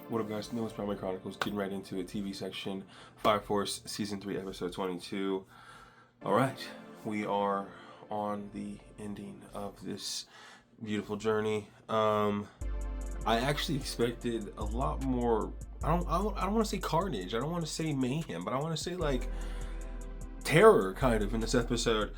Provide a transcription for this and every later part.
What up, guys? Newest Primary Chronicles, getting right into it. TV section, Fire Force, Season 3, Episode 22. Alright, we are on the ending of this beautiful journey. I actually expected a lot more. I don't want to say carnage, I don't want to say mayhem, but I want to say like terror kind of in this episode.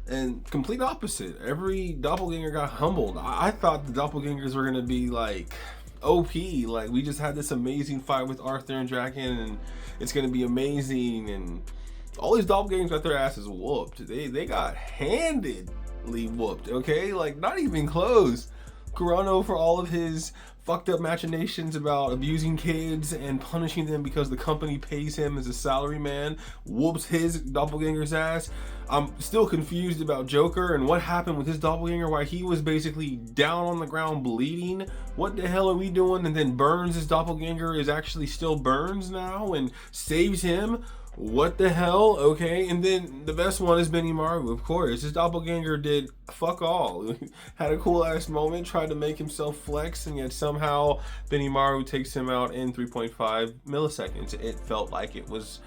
And complete opposite. Every doppelganger got humbled. I thought the doppelgangers were gonna be like OP, like we just had this amazing fight with Arthur and Draken and it's gonna be amazing, and all these doppelgangers got their asses whooped. They got handedly whooped, okay? Like not even close. Kurano, for all of his fucked up machinations about abusing kids and punishing them because the company pays him as a salary man, whoops his doppelganger's ass. I'm still confused about Joker and what happened with his doppelganger, why he was basically down on the ground bleeding. What the hell are we doing? And then Burns, his doppelganger, is actually still Burns now and saves him. What the hell? Okay, and then the best one is Benimaru, of course. His doppelganger did fuck all. Had a cool ass moment, tried to make himself flex, and yet somehow Benimaru takes him out in 3.5 milliseconds. It felt like it was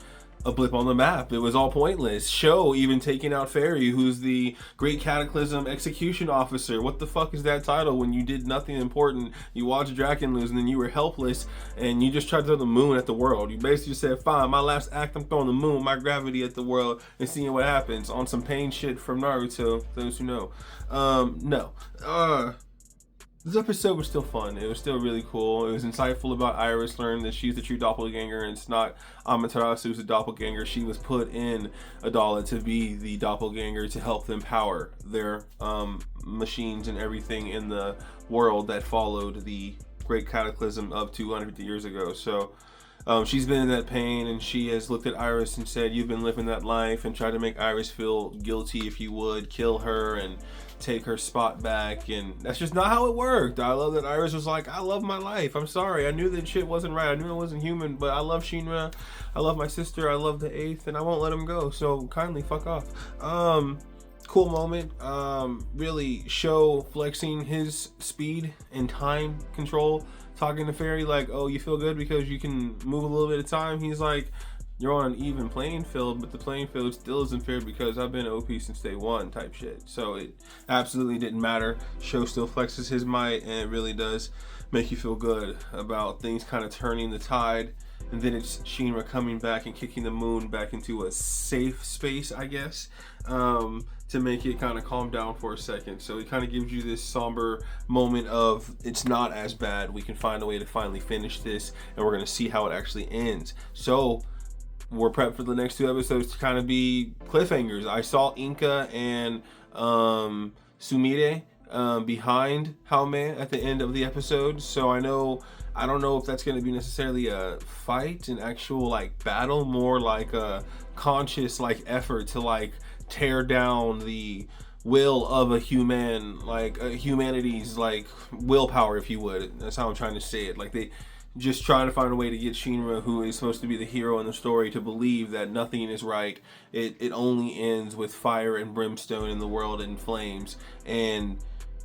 a blip on the map. It was all pointless. Sho even taking out Fairy, who's the Great Cataclysm Execution Officer. What the fuck is that title when you did nothing important? You watched Draken lose and then you were helpless and you just tried to throw the moon at the world. You basically said, fine, my last act, I'm throwing the moon, my gravity at the world and seeing what happens on some pain shit from Naruto, those who know. This episode was still fun. It was still really cool. It was insightful about Iris learning that she's the true doppelganger and it's not Amaterasu who's the doppelganger. She was put in Adala to be the doppelganger to help them power their machines and everything in the world that followed the Great Cataclysm of 250 years ago. So she's been in that pain and she has looked at Iris and said, you've been living that life, and tried to make Iris feel guilty if you would, kill her and take her spot back, and that's just not how it worked. I love that Iris was like, I love my life, I'm sorry, I knew that shit wasn't right, I knew it wasn't human, but I love Shinra, I love my sister, I love the 8th, and I won't let him go, so kindly fuck off. Cool moment. Really Sho flexing his speed and time control, talking to Fairy like, oh, you feel good because you can move a little bit of time. He's like, you're on an even playing field, but the playing field still isn't fair because I've been OP since day one type shit. So it absolutely didn't matter. Sho still flexes his might, and it really does make you feel good about things kind of turning the tide. And then it's Shinra coming back and kicking the moon back into a safe space, I guess, to make it kind of calm down for a second. So it kind of gives you this somber moment of it's not as bad. We can find a way to finally finish this, and we're going to see how it actually ends. So we're prepped for the next 2 episodes to kind of be cliffhangers. I saw Inka and Sumire behind Haume at the end of the episode, so I don't know if that's going to be necessarily a fight, an actual like battle, more like a conscious like effort to like tear down the will of a human, like humanity's like willpower, if you would. That's how I'm trying to say it. Like they just trying to find a way to get Shinra, who is supposed to be the hero in the story, to believe that nothing is right. It only ends with fire and brimstone in the world in flames, and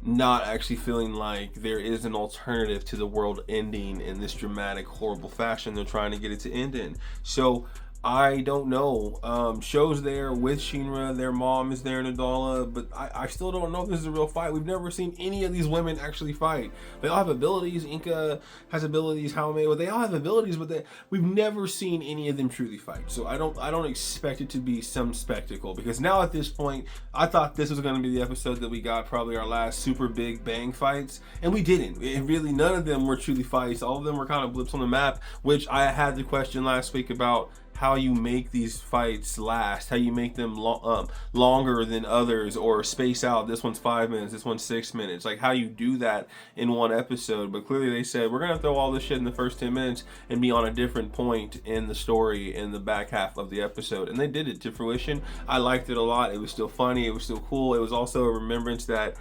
not actually feeling like there is an alternative to the world ending in this dramatic, horrible fashion they're trying to get it to end in. So I don't know. Sho's there with Shinra, their mom is there in Adala, but I still don't know if this is a real fight. We've never seen any of these women actually fight. They all have abilities. Inka has abilities, Haume, well, they all have abilities, but we've never seen any of them truly fight. So I don't expect it to be some spectacle, because now at this point, I thought this was going to be the episode that we got probably our last super big bang fights, and we didn't. Really, none of them were truly fights. All of them were kind of blips on the map, which I had the question last week about how you make these fights last, how you make them longer than others, or space out. This one's 5 minutes, this one's 6 minutes. Like how you do that in one episode. But clearly they said, we're going to throw all this shit in the first 10 minutes and be on a different point in the story in the back half of the episode. And they did it to fruition. I liked it a lot. It was still funny. It was still cool. It was also a remembrance that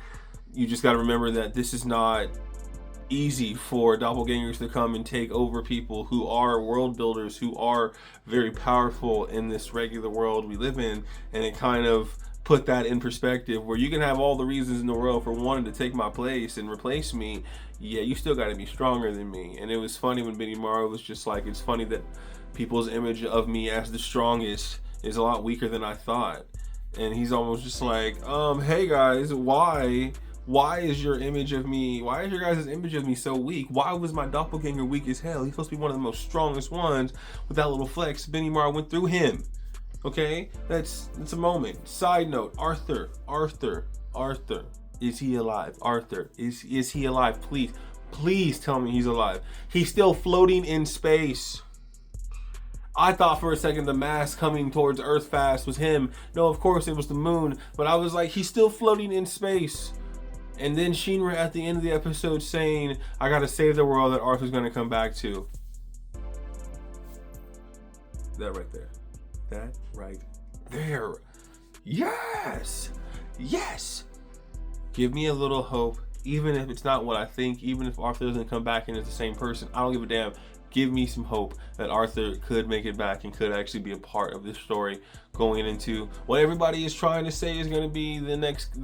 you just got to remember that this is not easy for doppelgangers to come and take over people who are world builders, who are very powerful in this regular world we live in, and it kind of put that in perspective, where you can have all the reasons in the world for wanting to take my place and replace me. Yeah, you still got to be stronger than me. And it was funny when Benimaru was just like, it's funny that people's image of me as the strongest is a lot weaker than I thought. And he's almost just like, hey guys, why is your image of me, why is your guys' image of me so weak? Why was my doppelganger weak as hell? He's supposed to be one of the most strongest ones. With that little flex, Benimaru went through him. Okay, that's a moment. Side note, Arthur, is he alive? Arthur, is he alive? Please tell me he's alive. He's still floating in space. I thought for a second the mass coming towards Earth fast was him. No, of course it was the moon, but I was like, he's still floating in space. And then Shinra at the end of the episode saying, I gotta save the world that Arthur's gonna come back to. That right there. That right there. Yes! Yes! Give me a little hope, even if it's not what I think, even if Arthur doesn't come back and it's the same person. I don't give a damn. Give me some hope that Arthur could make it back and could actually be a part of this story going into what everybody is trying to say is going to be the next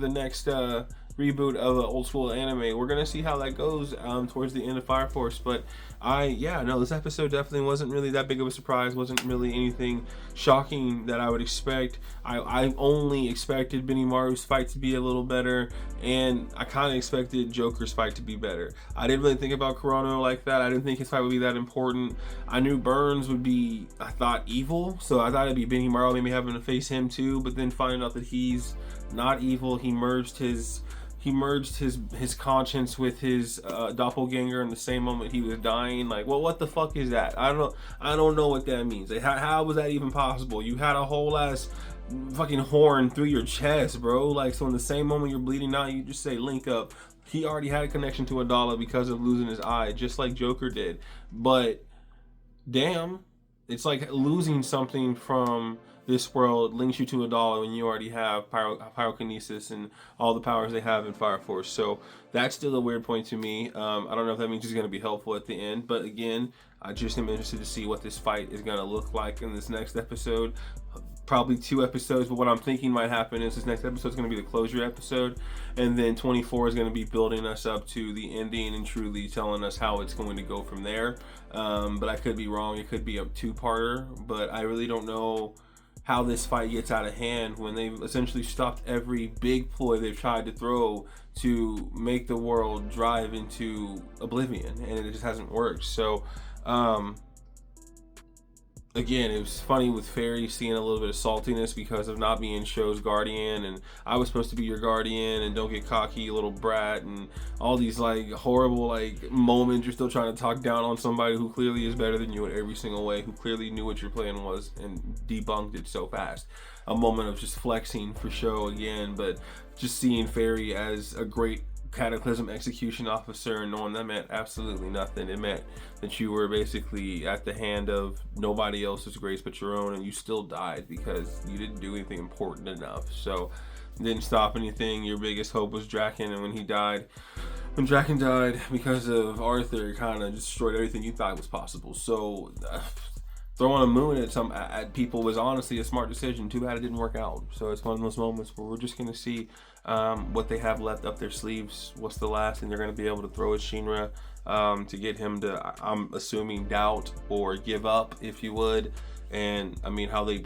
reboot of an old school anime. We're gonna see how that goes towards the end of Fire Force, but this episode definitely wasn't really that big of a surprise. Wasn't really anything shocking that I would expect. I only expected Benimaru's fight to be a little better, and I kind of expected Joker's fight to be better. I didn't really think about Kurano like that. I didn't think his fight would be that important. I knew Burns would be, I thought, evil, so I thought it'd be Benimaru maybe having to face him too, but then finding out that he's not evil. He merged his conscience with his doppelganger in the same moment he was dying. Like, well, what the fuck is that? I don't know what that means. Like, how was that even possible? You had a whole ass fucking horn through your chest, bro. Like, so in the same moment you're bleeding out, you just say link up. He already had a connection to Adala because of losing his eye, just like Joker did. But damn, it's like losing something from this world links you to Adala when you already have pyrokinesis and all the powers they have in Fire Force. So that's still a weird point to me. I don't know if that means he's going to be helpful at the end, but again, I just am interested to see what this fight is going to look like in this next episode. Probably 2 episodes, but what I'm thinking might happen is this next episode is going to be the closure episode, and then 24 is going to be building us up to the ending and truly telling us how it's going to go from there. But I could be wrong. It could be a 2-parter, but I really don't know how this fight gets out of hand when they've essentially stopped every big ploy they've tried to throw to make the world drive into oblivion, and it just hasn't worked. So again, it was funny with Fairy seeing a little bit of saltiness because of not being Sho's guardian, and I was supposed to be your guardian, and don't get cocky, you little brat, and all these like horrible like moments. You're still trying to talk down on somebody who clearly is better than you in every single way, who clearly knew what your plan was and debunked it so fast. A moment of just flexing for Sho again, but just seeing Fairy as a great Cataclysm execution officer and knowing that meant absolutely nothing. It meant that you were basically at the hand of nobody else's grace but your own, and you still died because you didn't do anything important enough. So it didn't stop anything. Your biggest hope was Draken, and when Draken died because of Arthur, it kind of destroyed everything you thought was possible. So throwing a moon at people was honestly a smart decision. Too bad it didn't work out. So it's one of those moments where we're just going to see what they have left up their sleeves. What's the last thing they're going to be able to throw at Shinra to get him to, I'm assuming, doubt or give up, if you would. And I mean, how they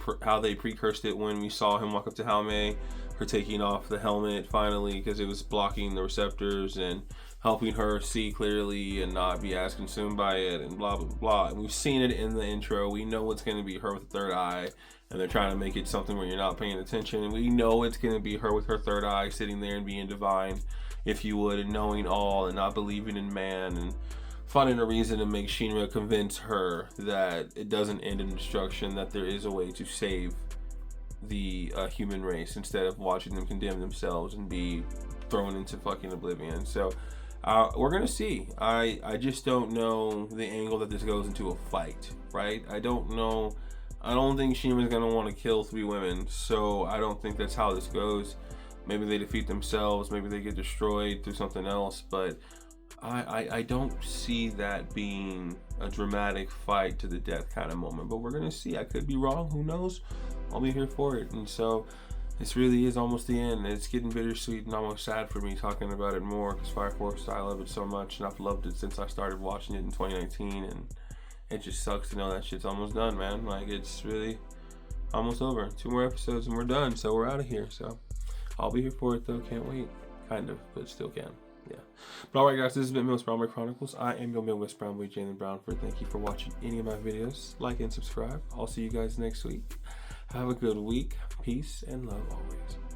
precursed it when we saw him walk up to Haume, her taking off the helmet finally because it was blocking the receptors and helping her see clearly and not be as consumed by it, and blah blah blah. And we've seen it in the intro. We know it's going to be her with the third eye, and they're trying to make it something where you're not paying attention. And we know it's going to be her with her third eye, sitting there and being divine, if you would, and knowing all and not believing in man, and finding a reason to make Shinra convince her that it doesn't end in destruction, that there is a way to save the human race instead of watching them condemn themselves and be thrown into fucking oblivion. So we're gonna see. I just don't know the angle that this goes into a fight, right? I don't think Shinra's gonna want to kill 3 women, so I don't think that's how this goes. Maybe they defeat themselves, maybe they get destroyed through something else, but I don't see that being a dramatic fight to the death kind of moment. But we're gonna see. I could be wrong, who knows? I'll be here for it. And so this really is almost the end. It's getting bittersweet and almost sad for me talking about it more, because Fire Force, I love it so much, and I've loved it since I started watching it in 2019, and it just sucks to know that shit's almost done, man. Like, it's really almost over. 2 more episodes and we're done, so we're out of here. So I'll be here for it though, can't wait. Kind of, but still can. Yeah. But alright guys, this has been Mills Brown Boy Chronicles. I am your Midwest Brown Boy, Jalen Brownford. Thank you for watching any of my videos. Like and subscribe. I'll see you guys next week. Have a good week. Peace and love always.